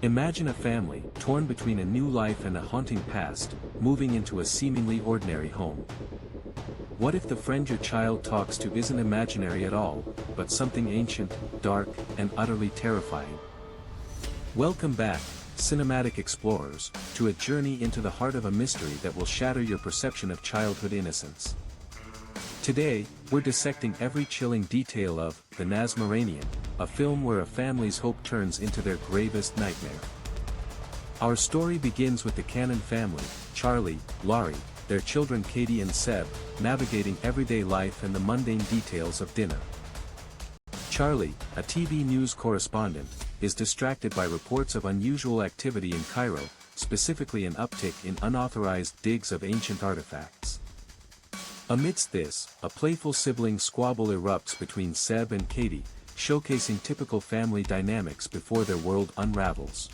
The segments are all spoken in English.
Imagine a family, torn between a new life and a haunting past, moving into a seemingly ordinary home. What if the friend your child talks to isn't imaginary at all, but something ancient, dark, and utterly terrifying? Welcome back, cinematic explorers, to a journey into the heart of a mystery that will shatter your perception of childhood innocence. Today, we're dissecting every chilling detail of The Nasmaranian, a film where a family's hope turns into their gravest nightmare. Our story begins with the Cannon family, Charlie, Laurie, their children Katie and Seb, navigating everyday life and the mundane details of dinner. Charlie, a TV news correspondent, is distracted by reports of unusual activity in Cairo, specifically an uptick in unauthorized digs of ancient artifacts. Amidst this, a playful sibling squabble erupts between Seb and Katie, showcasing typical family dynamics before their world unravels.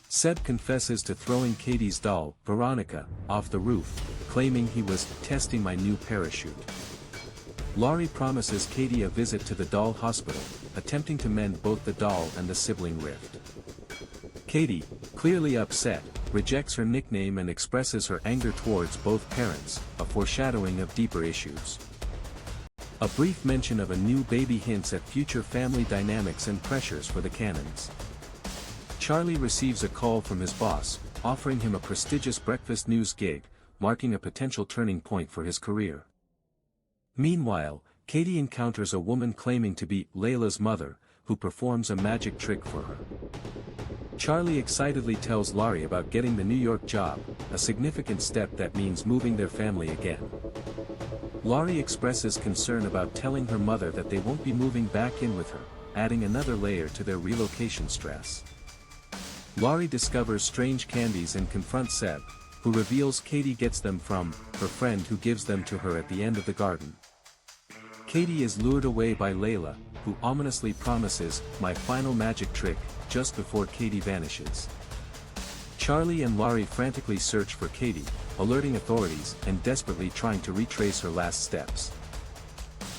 Seb confesses to throwing Katie's doll, Veronica, off the roof, claiming he was testing my new parachute. Laurie promises Katie a visit to the doll hospital, attempting to mend both the doll and the sibling rift. Katie, clearly upset, rejects her nickname and expresses her anger towards both parents, a foreshadowing of deeper issues. A brief mention of a new baby hints at future family dynamics and pressures for the Cannons. Charlie receives a call from his boss, offering him a prestigious breakfast news gig, marking a potential turning point for his career. Meanwhile, Katie encounters a woman claiming to be Layla's mother, who performs a magic trick for her. Charlie excitedly tells Laurie about getting the New York job, a significant step that means moving their family again. Laurie expresses concern about telling her mother that they won't be moving back in with her, adding another layer to their relocation stress. Laurie discovers strange candies and confronts Seb, who reveals Katie gets them from her friend who gives them to her at the end of the garden. Katie is lured away by Layla, who ominously promises my final magic trick, just before Katie vanishes. Charlie and Laurie frantically search for Katie, alerting authorities and desperately trying to retrace her last steps.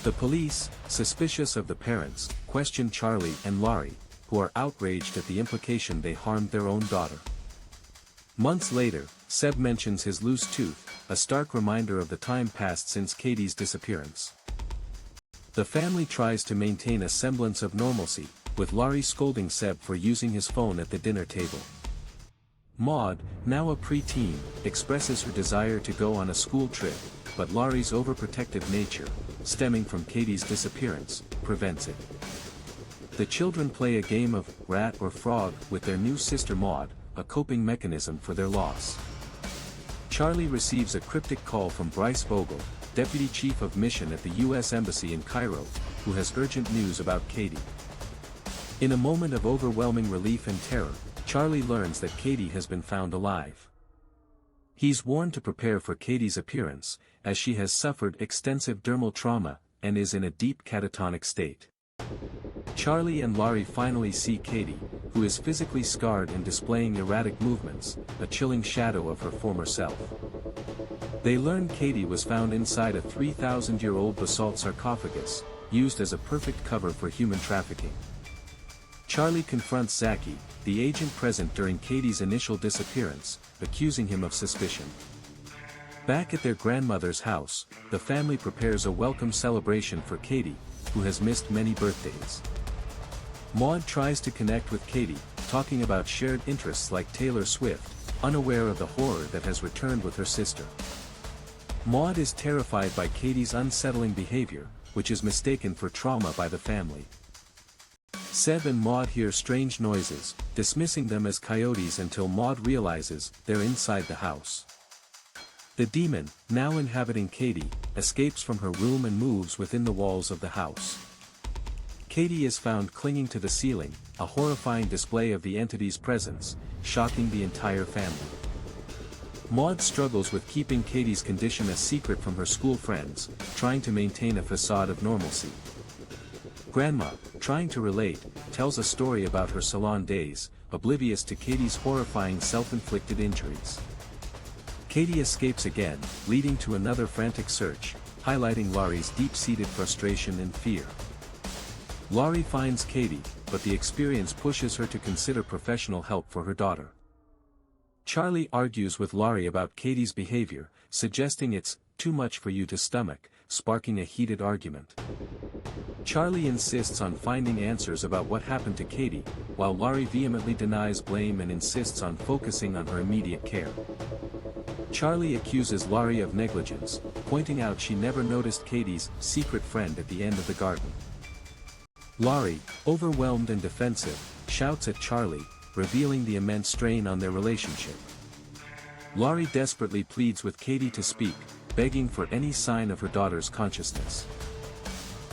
The police, suspicious of the parents, question Charlie and Laurie, who are outraged at the implication they harmed their own daughter. Months later, Seb mentions his loose tooth, a stark reminder of the time passed since Katie's disappearance. The family tries to maintain a semblance of normalcy, with Laurie scolding Seb for using his phone at the dinner table. Maud, now a preteen, expresses her desire to go on a school trip, but Laurie's overprotective nature, stemming from Katie's disappearance, prevents it. The children play a game of rat or frog with their new sister Maud, a coping mechanism for their loss. Charlie receives a cryptic call from Bryce Vogel, Deputy Chief of Mission at the U.S. Embassy in Cairo, who has urgent news about Katie. In a moment of overwhelming relief and terror, Charlie learns that Katie has been found alive. He's warned to prepare for Katie's appearance, as she has suffered extensive dermal trauma, and is in a deep catatonic state. Charlie and Laurie finally see Katie, who is physically scarred and displaying erratic movements, a chilling shadow of her former self. They learn Katie was found inside a 3,000-year-old basalt sarcophagus, used as a perfect cover for human trafficking. Charlie confronts Zaki, the agent present during Katie's initial disappearance, accusing him of suspicion. Back at their grandmother's house, the family prepares a welcome celebration for Katie, who has missed many birthdays. Maud tries to connect with Katie, talking about shared interests like Taylor Swift, unaware of the horror that has returned with her sister. Maud is terrified by Katie's unsettling behavior, which is mistaken for trauma by the family. Seb and Maud hear strange noises, dismissing them as coyotes until Maud realizes they're inside the house. The demon, now inhabiting Katie, escapes from her room and moves within the walls of the house. Katie is found clinging to the ceiling, a horrifying display of the entity's presence, shocking the entire family. Maud struggles with keeping Katie's condition a secret from her school friends, trying to maintain a facade of normalcy. Grandma, trying to relate, tells a story about her salon days, oblivious to Katie's horrifying self-inflicted injuries. Katie escapes again, leading to another frantic search, highlighting Laurie's deep-seated frustration and fear. Laurie finds Katie, but the experience pushes her to consider professional help for her daughter. Charlie argues with Laurie about Katie's behavior, suggesting it's too much for you to stomach, sparking a heated argument. Charlie insists on finding answers about what happened to Katie, while Laurie vehemently denies blame and insists on focusing on her immediate care. Charlie accuses Laurie of negligence, pointing out she never noticed Katie's secret friend at the end of the garden. Laurie, overwhelmed and defensive, shouts at Charlie, revealing the immense strain on their relationship. Laurie desperately pleads with Katie to speak, begging for any sign of her daughter's consciousness.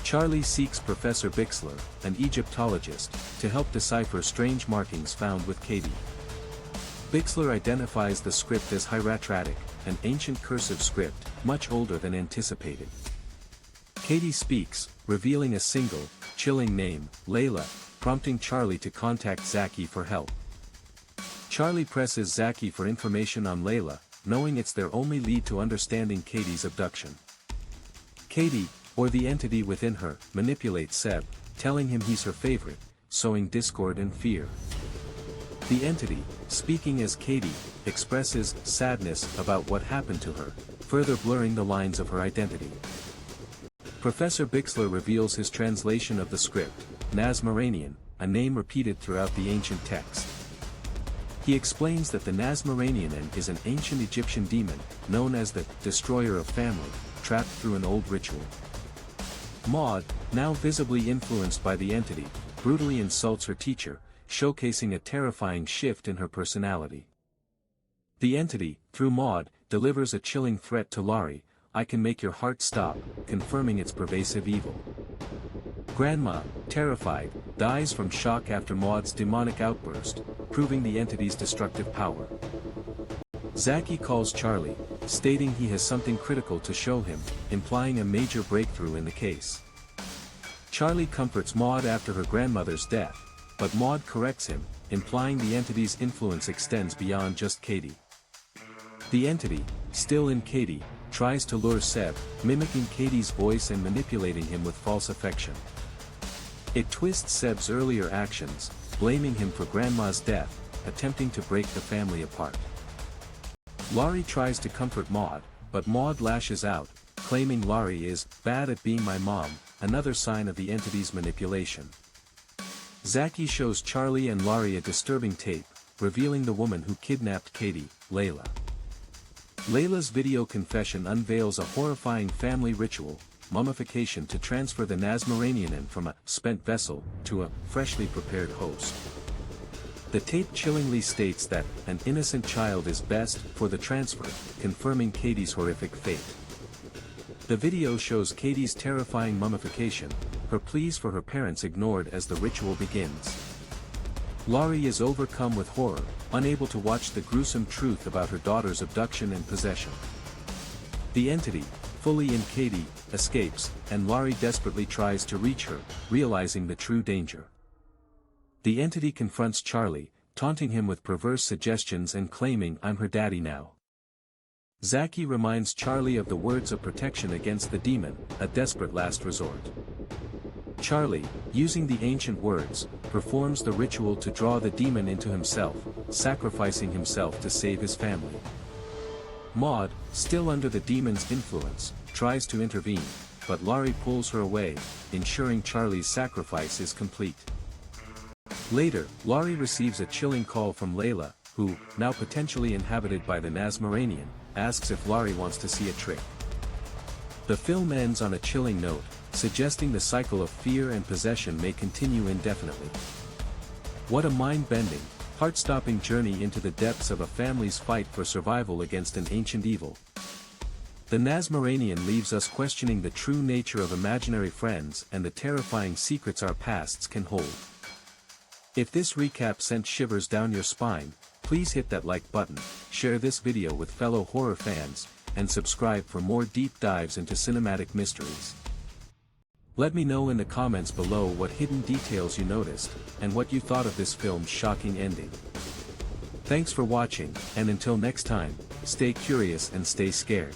Charlie seeks Professor Bixler, an Egyptologist, to help decipher strange markings found with Katie. Bixler identifies the script as hieratic, an ancient cursive script, much older than anticipated. Katie speaks, revealing a single, chilling name, Layla, prompting Charlie to contact Zaki for help. Charlie presses Zaki for information on Layla, knowing it's their only lead to understanding Katie's abduction. Katie, or the entity within her, manipulates Seb, telling him he's her favorite, sowing discord and fear. The entity, speaking as Katie, expresses sadness about what happened to her, further blurring the lines of her identity. Professor Bixler reveals his translation of the script, Nasmaranian, a name repeated throughout the ancient text. He explains that the Nasmaranian is an ancient Egyptian demon, known as the destroyer of family, trapped through an old ritual. Maud, now visibly influenced by the entity, brutally insults her teacher, showcasing a terrifying shift in her personality. The entity, through Maud, delivers a chilling threat to Laurie, "I can make your heart stop," confirming its pervasive evil. Grandma, terrified, dies from shock after Maud's demonic outburst, proving the entity's destructive power. Zaki calls Charlie, stating he has something critical to show him, implying a major breakthrough in the case. Charlie comforts Maud after her grandmother's death, but Maud corrects him, implying the entity's influence extends beyond just Katie. The entity, still in Katie, tries to lure Seb, mimicking Katie's voice and manipulating him with false affection. It twists Seb's earlier actions, blaming him for Grandma's death, attempting to break the family apart. Laurie tries to comfort Maud, but Maud lashes out, claiming Laurie is bad at being my mom, another sign of the entity's manipulation. Zaki shows Charlie and Laurie a disturbing tape, revealing the woman who kidnapped Katie, Layla. Layla's video confession unveils a horrifying family ritual, mummification to transfer the Nasmaranian from a spent vessel to a freshly prepared host. The tape chillingly states that an innocent child is best for the transfer, confirming Katie's horrific fate. The video shows Katie's terrifying mummification, her pleas for her parents ignored as the ritual begins. Laurie is overcome with horror, unable to watch the gruesome truth about her daughter's abduction and possession. The entity, fully in Katie, escapes, and Laurie desperately tries to reach her, realizing the true danger. The entity confronts Charlie, taunting him with perverse suggestions and claiming, "I'm her daddy now." Zaki reminds Charlie of the words of protection against the demon, a desperate last resort. Charlie, using the ancient words, performs the ritual to draw the demon into himself, sacrificing himself to save his family. Maud, still under the demon's influence, tries to intervene, but Laurie pulls her away, ensuring Charlie's sacrifice is complete. Later, Laurie receives a chilling call from Layla, who, now potentially inhabited by the Nasmaranian, asks if Laurie wants to see a trick. The film ends on a chilling note, suggesting the cycle of fear and possession may continue indefinitely. What a mind-bending, heart-stopping journey into the depths of a family's fight for survival against an ancient evil. The Nasmaranian leaves us questioning the true nature of imaginary friends and the terrifying secrets our pasts can hold. If this recap sent shivers down your spine, please hit that like button, share this video with fellow horror fans, and subscribe for more deep dives into cinematic mysteries. Let me know in the comments below what hidden details you noticed, and what you thought of this film's shocking ending. Thanks for watching, and until next time, stay curious and stay scared.